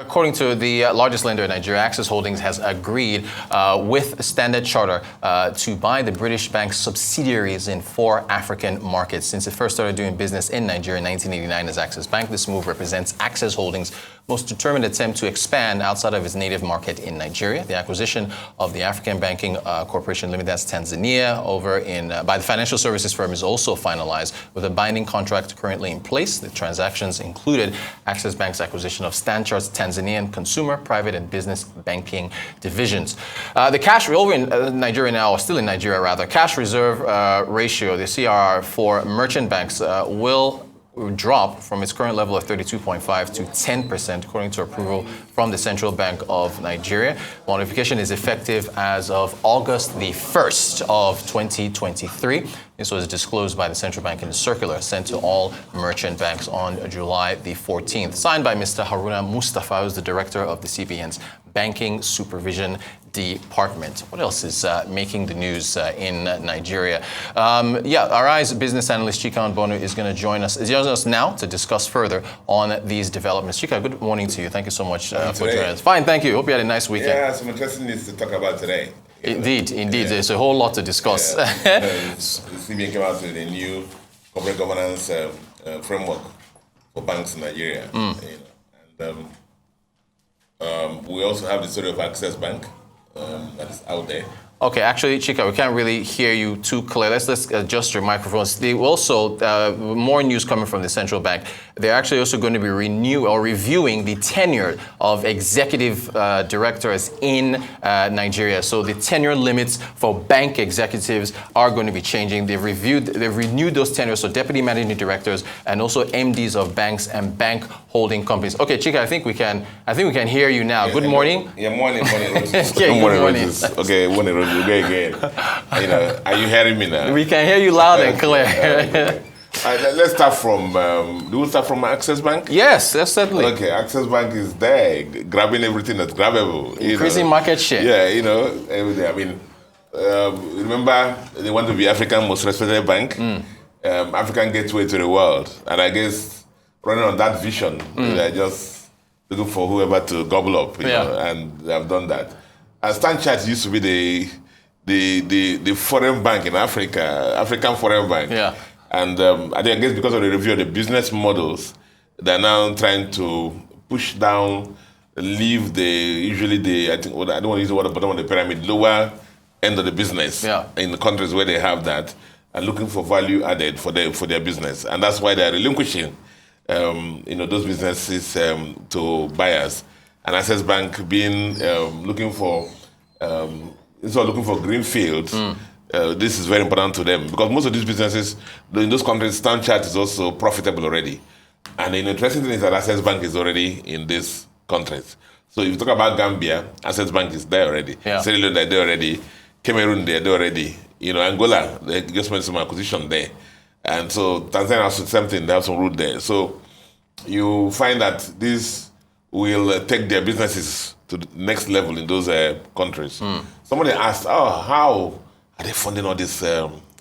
according to the largest lender in Nigeria, Access Holdings has agreed with Standard Chartered to buy the British bank's subsidiaries in 4 African markets. Since it first started doing business in Nigeria in 1989 as Access Bank, this move represents Access Holdings' most determined attempt to expand outside of its native market in Nigeria. The acquisition of the African Banking Corporation Limited, that's Tanzania, by the financial services firm is also finalized with a binding contract currently in place. The transactions included Access Bank's acquisition of Standard Chartered's Tanzanian consumer, private, and business banking divisions. The cash over in Nigeria now, or still in Nigeria rather, cash reserve ratio, the CRR for merchant banks will drop from its current level of 32.5 to 10%, according to approval from the Central Bank of Nigeria. Modification is effective as of August the 1st of 2023. This was disclosed by the Central Bank in a circular sent to all merchant banks on July the 14th, signed by Mr. Haruna Mustafa, who's the director of the CBN's Banking Supervision Department. What else is making the news in Nigeria? Our eyes business analyst Chika Mbonu is going to join us now to discuss further on these developments. Chika, good morning to you. Thank you so much for joining us. Fine, thank you. Hope you had a nice weekend. Yeah, some interesting news to talk about today. Indeed. Yeah. There's a whole lot to discuss. The CBN came out with a new corporate governance framework for banks in Nigeria. We also have the story of Access Bank that is out there. Okay, actually, Chika, we can't really hear you too clear. Let's adjust your microphones. Also, more news coming from the central bank. They're actually also going to be reviewing the tenure of executive directors in Nigeria. So the tenure limits for bank executives are going to be changing. They've renewed those tenures, so deputy managing directors and also MDs of banks and bank holding companies. Okay, Chika, I think we can hear you now. Yeah, good morning. Yeah, morning. Okay, good morning. Okay, morning. Again. Are you hearing me now? We can hear you loud and clear. Let's start from. Do we start from Access Bank? Yes, certainly. Okay, Access Bank is there, grabbing everything that's grabbable. Increasing market share. Yeah, everything. I mean, remember they want to be Africa's most respected bank, African gateway to the world, and I guess running on that vision, they're just looking for whoever to gobble up, and they have done that. And Standard Chartered used to be the foreign bank in Africa, African foreign bank. Yeah. And I guess because of the review of the business models, they're now trying to push down, leave I don't want to use the word bottom of the pyramid, lower end of the business in the countries where they have that, and looking for value added for their business. And that's why they're relinquishing those businesses to buyers. And Access Bank being looking for greenfields. This is very important to them because most of these businesses in those countries, Standard Chartered is also profitable already. And the interesting thing is that Access Bank is already in these countries. So if you talk about Gambia, Access Bank is there already. Sierra Leone, they're there already. Cameroon, they're there already. Angola, they just made some acquisition there. And so Tanzania has something, they have some root there. So you find that this will take their businesses to the next level in those countries. Somebody asked, how are they funding all these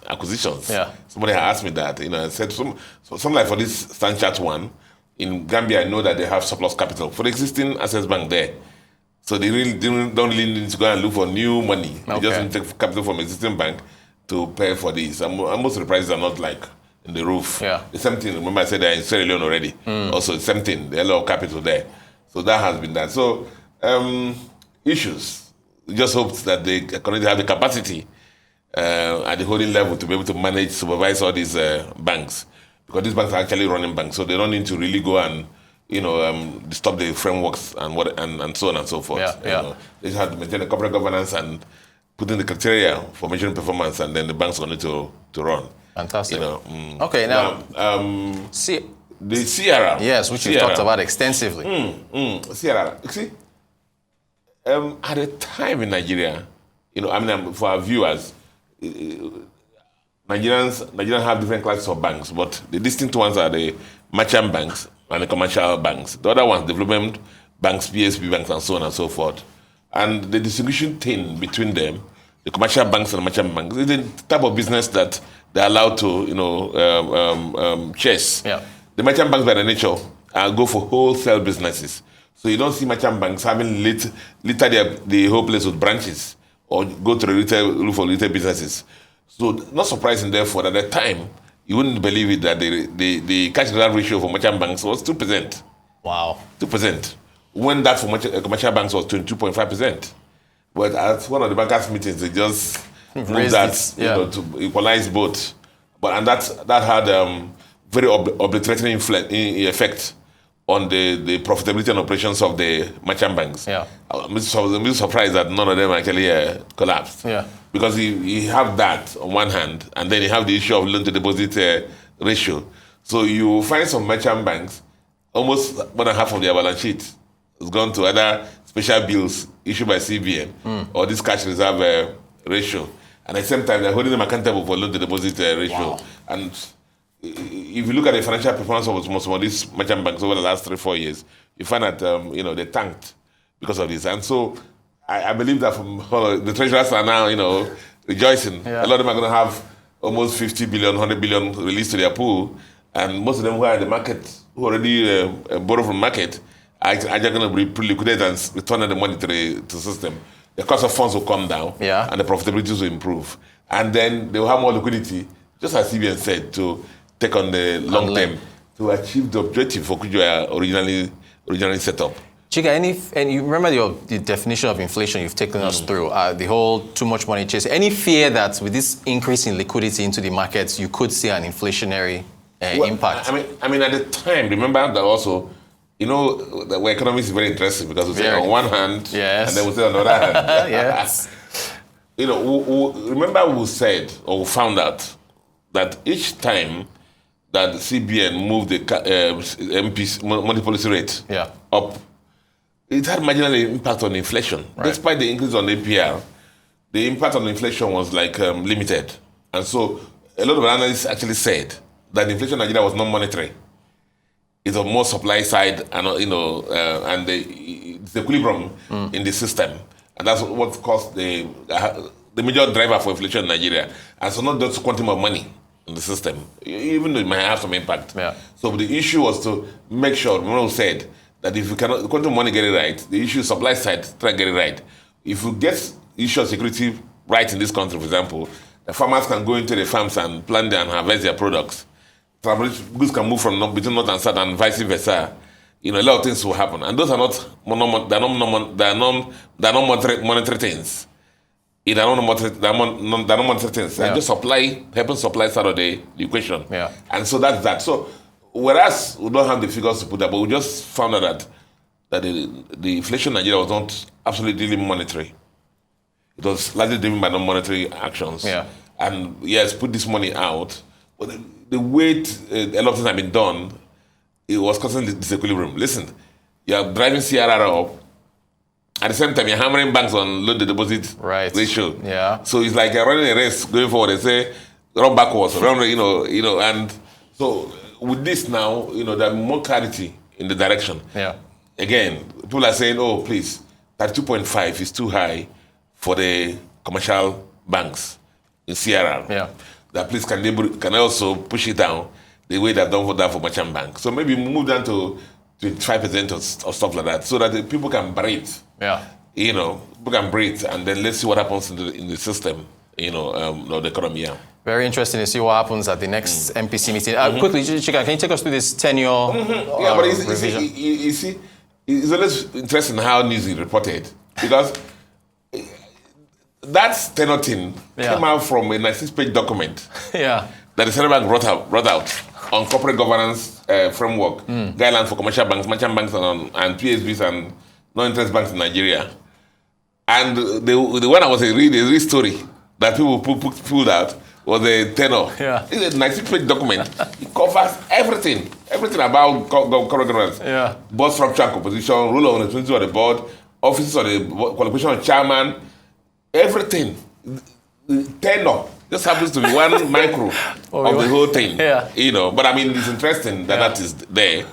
acquisitions? Yeah. Somebody asked me that. I said, something like for this Standard Chartered one, in Gambia, I know that they have surplus capital for the existing Access Bank there. So they really don't really need to go and look for new money. They just need to take capital from existing bank to pay for this. And most of the prices are not like in the roof. Yeah. The same thing, remember I said they're in Sierra Leone already. Also, the same thing, there's a lot of capital there. So that has been done. So issues. We just hope that they currently have the capacity at the holding level to be able to supervise all these banks, because these banks are actually running banks, so they don't need to really go and disturb the frameworks and so on and so forth. They just have to maintain the corporate governance and put in the criteria for measuring performance, and then the banks are going to run. Fantastic. Okay, now the CRR. Yes, which we've talked about extensively. CRR. You see, at a time in Nigeria, for our viewers, Nigerians have different classes of banks, but the distinct ones are the merchant banks and the commercial banks. The other ones, development banks, PSB banks, and so on and so forth. And the distinguishing thing between them, the commercial banks and the merchant banks, is the type of business that they're allowed to chase. Yeah. The merchant banks, by their nature, go for wholesale businesses. So you don't see merchant banks having litter the whole place with branches or go to the retail, look for retail businesses. So not surprising, therefore, that at the time, you wouldn't believe it that the cash reserve ratio for merchant banks was 2%. Wow. 2%. When that for commercial banks was 22.5%. But at one of the bankers' meetings, they just moved that to equalize both. And that had very obliterating effect on the profitability and operations of the merchant banks. Yeah. I'm surprised that none of them actually collapsed. Yeah. Because you have that on one hand, and then you have the issue of loan to deposit ratio. So you find some merchant banks, almost more than half of their balance sheet has gone to either special bills issued by CBN or this cash reserve ratio. And at the same time, they're holding them accountable for loan to deposit ratio. Wow. And if you look at the financial performance of most of these merchant banks over the last 3-4 years, you find that they tanked because of this. And so I believe that the treasurers are now rejoicing. Yeah. A lot of them are going to have almost 50 billion, 100 billion released to their pool, and most of them who are in the market, who already borrow from the market, are just going to be liquidated and return the money to the system. The cost of funds will come down, and the profitability will improve. And then they will have more liquidity, just as CBN said, to take on the long term to achieve the objective for which you are originally set up. Chika, and you remember the definition of inflation you've taken us through, the whole too much money chase. Any fear that with this increase in liquidity into the markets, you could see an inflationary impact? I mean, at the time, remember that also, the economy is very interesting because we say on one hand, and then we say on the other hand. Yes. Remember we said or we found out that each time that CBN moved the MP's money policy rate up, it had marginal impact on inflation. Right. Despite the increase on APR, the impact on inflation was limited. And so a lot of analysts actually said that inflation in Nigeria was not monetary. It was more supply side and and the equilibrium in the system. And that's what caused the major driver for inflation in Nigeria. And so not just quantum of money in the system, even though it might have some impact. Yeah. So the issue was to make sure, Mbonu said, that if you cannot quantum money get it right, the issue supply side, try to get it right. If you get issue of security right in this country, for example, the farmers can go into the farms and plant and harvest their products. Goods can move from between north and south and vice versa. A lot of things will happen. And those are not monetary things. They're not monetary things. They're just helping supply side of the equation. Yeah. And so that's that. So whereas we don't have the figures to put that, but we just found out that the inflation in Nigeria was not absolutely monetary. It was largely driven by non-monetary actions. Yeah. And yes, put this money out. But the way a lot of things have been done, it was causing disequilibrium. Listen, you're driving CRR up. At the same time, you're hammering banks on loan to deposit ratio. Yeah. So it's like you're running a race going forward. They say, run backwards, and so with this now, there's more clarity in the direction. Yeah. Again, people are saying, oh, please, 32.5 is too high for the commercial banks in CRR. Yeah. That please, can they also push it down the way they've done for that for merchant bank? So maybe move down to 25% or stuff like that, so that the people can breathe. Yeah. People can breathe, and then let's see what happens in the system. The economy. Yeah. Very interesting to see what happens at the next MPC meeting. Quickly, Chika, can you take us through this tenure revision? You see, it's always interesting how news is reported, because that tenure thing came out from a 96-page document that the Central Bank brought out on corporate governance framework, guidelines for commercial banks, merchant banks, and PSBs and non-interest banks in Nigeria. And the one I was reading, the real story that people pulled out was a tenure. Yeah. It's a 96-page document. It covers everything about corporate governance. Yeah. Board structure and composition, rule of responsibility of the board, offices of the qualification of chairman, everything. The tenure just happens to be one micro of the whole thing. Yeah. But I mean, it's interesting that is there,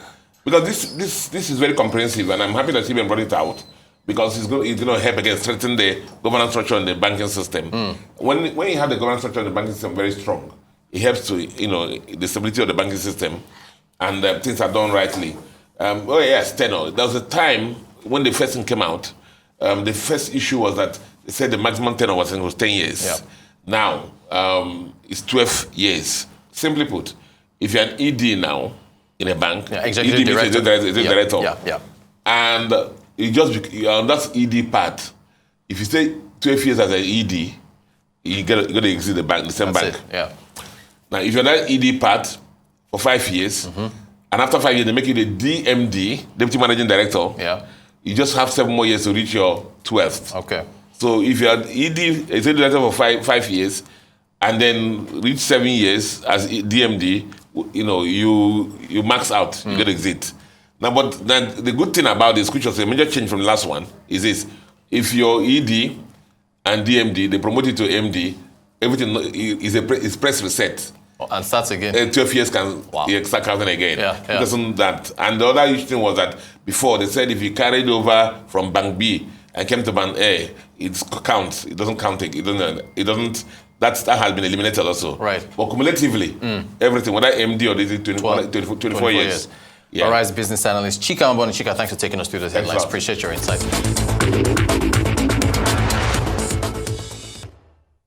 because this is very comprehensive, and I'm happy that CBN brought it out, because it's going to help again strengthen the governance structure in the banking system. When you have the governance structure in the banking system very strong, it helps to the stability of the banking system, and things are done rightly. Tenure. There was a time when the first thing came out, the first issue was that they said the maximum tenure was 10 years. Yeah. Now, it's 12 years. Simply put, if you're an ED now in a bank, executive ED director. is a director. Yeah. And on that ED part, if you stay 12 years as an ED, you got to exit the same bank. Yeah. Now, if you're that ED part for 5 years, and after 5 years, they make you the DMD, Deputy Managing Director. Yeah. You just have 7 more years to reach your 12th. Okay. So if you're ED, Executive Director for 5 years, and then reach 7 years as DMD, you max out, you get exit. Now, but then the good thing about this, which was a major change from the last one, is this: if you're ED and DMD, they promote you to MD, everything is press reset. And starts again. 12 years can start counting again. Yeah. Doesn't that? And the other thing was that before they said if you carried over from Bank B and came to Bank A, it counts. It doesn't count. It doesn't. That has been eliminated also. Right. But cumulatively, everything, whether MD or 24 years. Yeah. All right, business analyst Chika Mbonu. Chika, thanks for taking us through those headlines. Appreciate your insights.